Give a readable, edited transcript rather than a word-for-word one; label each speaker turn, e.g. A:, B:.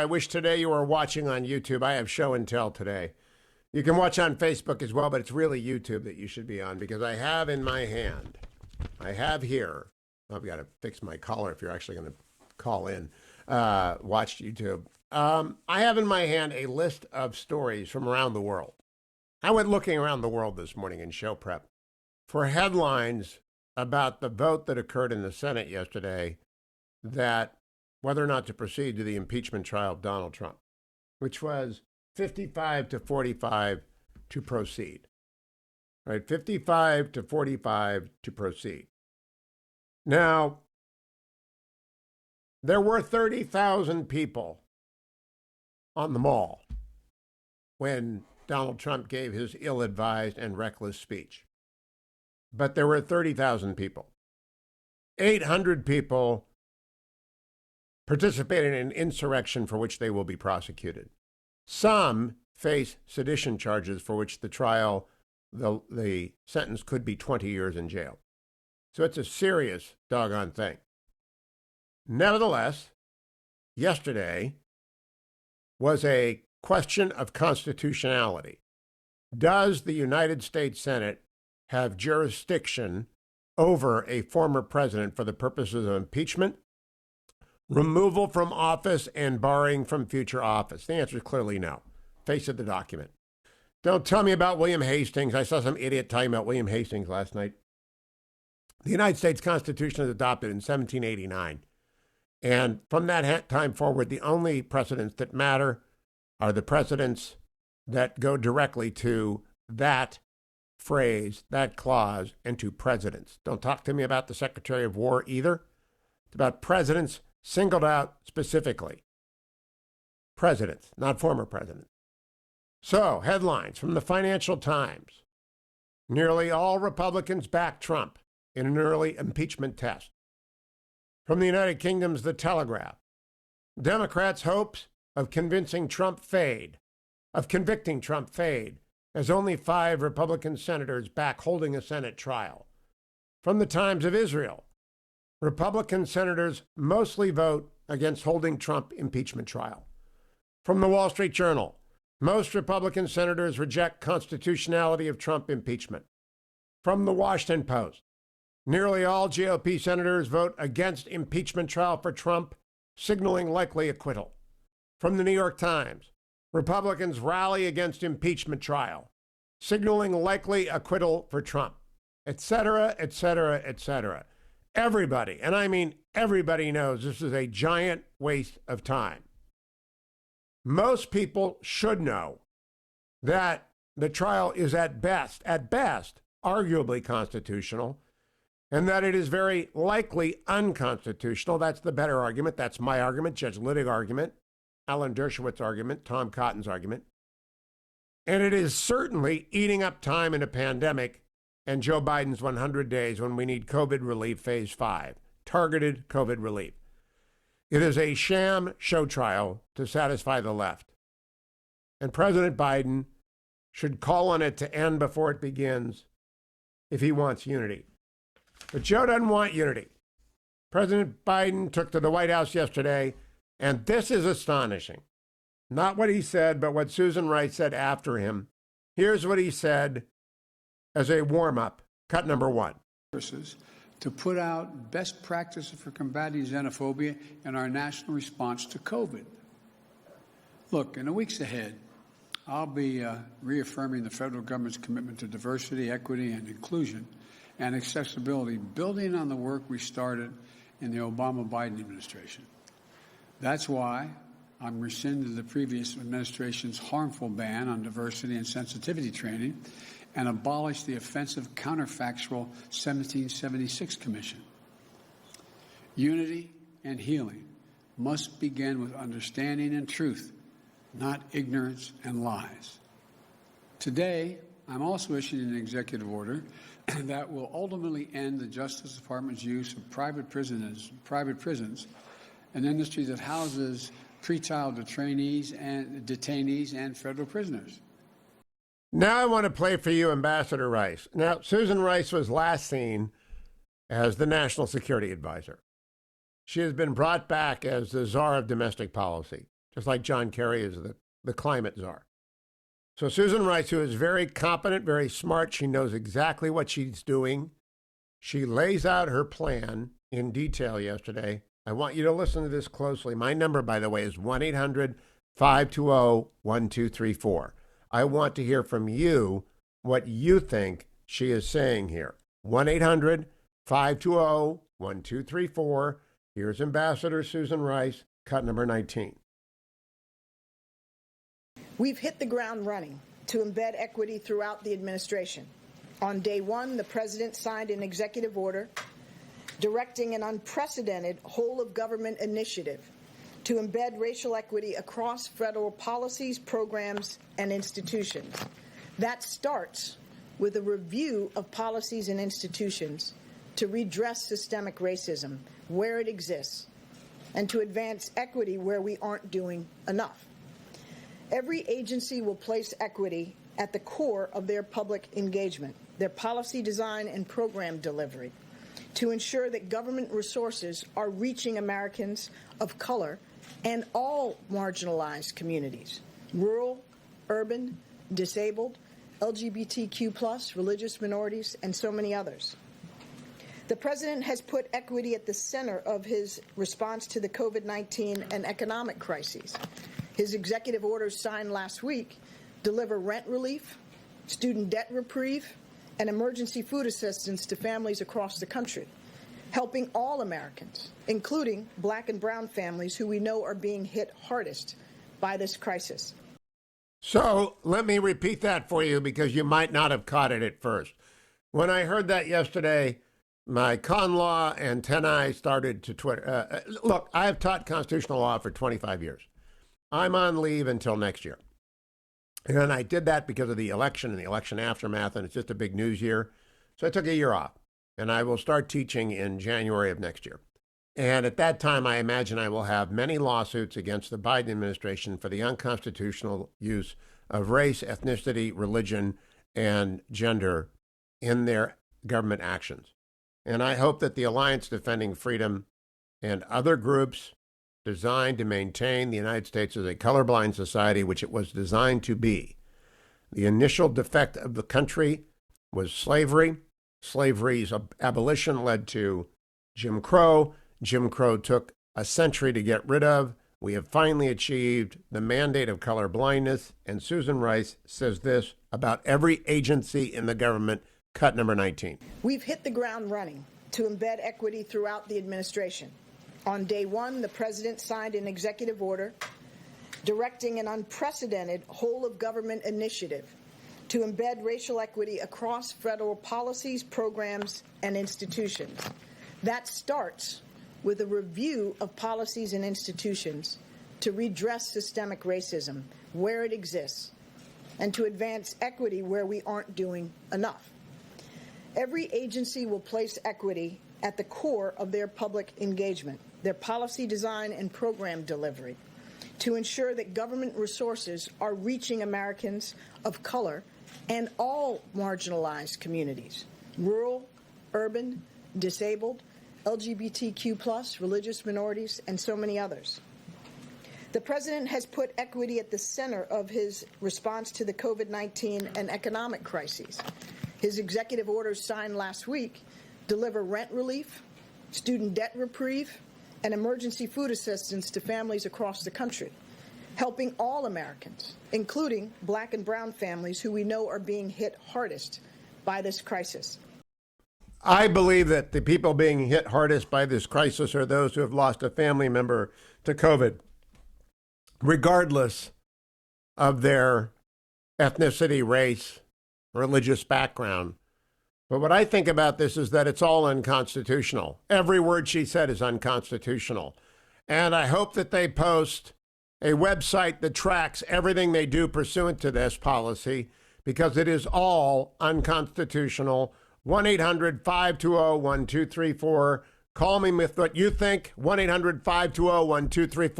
A: I wish today you were watching on YouTube. I have show and tell today. You can watch on Facebook as well, but it's really YouTube that you should be on because I have in my hand, I have here, I've got to fix my collar if you're actually going to call in, watch YouTube. I have in my hand a list of stories from around the world. I went looking around the world this morning in show prep for headlines about the vote that occurred in the Senate yesterday that whether or not to proceed to the impeachment trial of Donald Trump, which was 55 to 45 to proceed. Right, 55 to 45 to proceed. Now, there were 30,000 people on the mall when Donald Trump gave his ill-advised and reckless speech. But there were 30,000 people. 800 people participated in an insurrection for which they will be prosecuted. Some face sedition charges for which the trial, the sentence could be 20 years in jail. So it's a serious doggone thing. Nevertheless, yesterday was a question of constitutionality. Does the United States Senate have jurisdiction over a former president for the purposes of impeachment, removal from office, and barring from future office? The answer is clearly no. Face of the document. Don't tell me about William Hastings. I saw some idiot talking about William Hastings last night. The United States Constitution was adopted in 1789. And from that time forward, the only precedents that matter are the precedents that go directly to that phrase, that clause, and to presidents. Don't talk to me about the Secretary of War either. It's about presidents singled out specifically. Presidents, not former presidents. So, headlines from the Financial Times. Nearly all Republicans back Trump in an early impeachment test. From the United Kingdom's The Telegraph. Democrats' hopes of convincing Trump fade, of convicting Trump fade, as only 5 Republican senators back holding a Senate trial. From the Times of Israel. Republican senators mostly vote against holding Trump impeachment trial. From the Wall Street Journal. Most Republican senators reject constitutionality of Trump impeachment. From the Washington Post. Nearly all GOP senators vote against impeachment trial for Trump, signaling likely acquittal. From the New York Times, Republicans rally against impeachment trial, signaling likely acquittal for Trump, etc., etc., etc. Everybody, and I mean everybody, knows this is a giant waste of time. Most people should know that the trial is at best, arguably constitutional, and that it is very likely unconstitutional. That's the better argument. That's my argument, Judge Littig's argument, Alan Dershowitz's argument, Tom Cotton's argument. And it is certainly eating up time in a pandemic and Joe Biden's 100 days when we need COVID relief phase 5, targeted COVID relief. It is a sham show trial to satisfy the left. And President Biden should call on it to end before it begins if he wants unity. But Joe doesn't want unity. President Biden took to the White House yesterday, and this is astonishing. Not what he said, but what Susan Rice said after him. Here's what he said as a warm-up, cut number 1.
B: To put out best practices for combating xenophobia in our national response to COVID. Look, in the weeks ahead, I'll be reaffirming the federal government's commitment to diversity, equity, and inclusion and accessibility, building on the work we started in the Obama-Biden administration. That's why I'm rescinding the previous administration's harmful ban on diversity and sensitivity training and abolish the offensive counterfactual 1776 Commission. Unity and healing must begin with understanding and truth, not ignorance and lies. Today, I'm also issuing an executive order that will ultimately end the Justice Department's use of private prisons, an industry that houses pretrial detainees and federal prisoners.
A: Now I want to play for you Ambassador Rice. Now, Susan Rice was last seen as the National Security Advisor. She has been brought back as the czar of domestic policy. just like John Kerry is the climate czar. So Susan Rice, who is very competent, very smart, she knows exactly what she's doing. She lays out her plan in detail yesterday. I want you to listen to this closely. My number, by the way, is 1-800-520-1234. I want to hear from you what you think she is saying here. 1-800-520-1234. Here's Ambassador Susan Rice, cut number 19.
C: We've hit the ground running to embed equity throughout the administration. On day one, the president signed an executive order directing an unprecedented whole-of-government initiative to embed racial equity across federal policies, programs, and institutions. That starts with a review of policies and institutions to redress systemic racism where it exists and to advance equity where we aren't doing enough. Every agency will place equity at the core of their public engagement, their policy design and program delivery, to ensure that government resources are reaching Americans of color and all marginalized communities, rural, urban, disabled, LGBTQ+, religious minorities, and so many others. The president has put equity at the center of his response to the COVID-19 and economic crises. His executive orders signed last week deliver rent relief, student debt reprieve, and emergency food assistance to families across the country, helping all Americans, including Black and brown families who we know are being hit hardest by this crisis.
A: So let me repeat that for you because you might not have caught it at first. When I heard that yesterday, my con law antennae started to twitter. Look, I have taught constitutional law for 25 years. I'm on leave until next year. And I did that because of the election and the election aftermath, and it's just a big news year. So I took a year off, and I will start teaching in January of next year. And at that time, I imagine I will have many lawsuits against the Biden administration for the unconstitutional use of race, ethnicity, religion, and gender in their government actions. And I hope that the Alliance Defending Freedom and other groups designed to maintain the United States as a colorblind society, which it was designed to be. The initial defect of the country was slavery. Slavery's abolition led to Jim Crow. Jim Crow took a century to get rid of. We have finally achieved the mandate of colorblindness. And Susan Rice says this about every agency in the government, cut number 19.
C: We've hit the ground running to embed equity throughout the administration. On day one, the president signed an executive order directing an unprecedented whole-of-government initiative to embed racial equity across federal policies, programs, and institutions. That starts with a review of policies and institutions to redress systemic racism where it exists and to advance equity where we aren't doing enough. Every agency will place equity at the core of their public engagement, their policy design and program delivery, to ensure that government resources are reaching Americans of color and all marginalized communities, rural, urban, disabled, LGBTQ+, religious minorities, and so many others. The president has put equity at the center of his response to the COVID-19 and economic crises. His executive orders signed last week deliver rent relief, student debt reprieve, and emergency food assistance to families across the country, helping all Americans, including Black and brown families who we know are being hit hardest by this crisis.
A: I believe that the people being hit hardest by this crisis are those who have lost a family member to COVID, regardless of their ethnicity, race, religious background. But what I think about this is that it's all unconstitutional. Every word she said is unconstitutional. And I hope that they post a website that tracks everything they do pursuant to this policy, because it is all unconstitutional. 1-800-520-1234. Call me with what you think. 1-800-520-1234.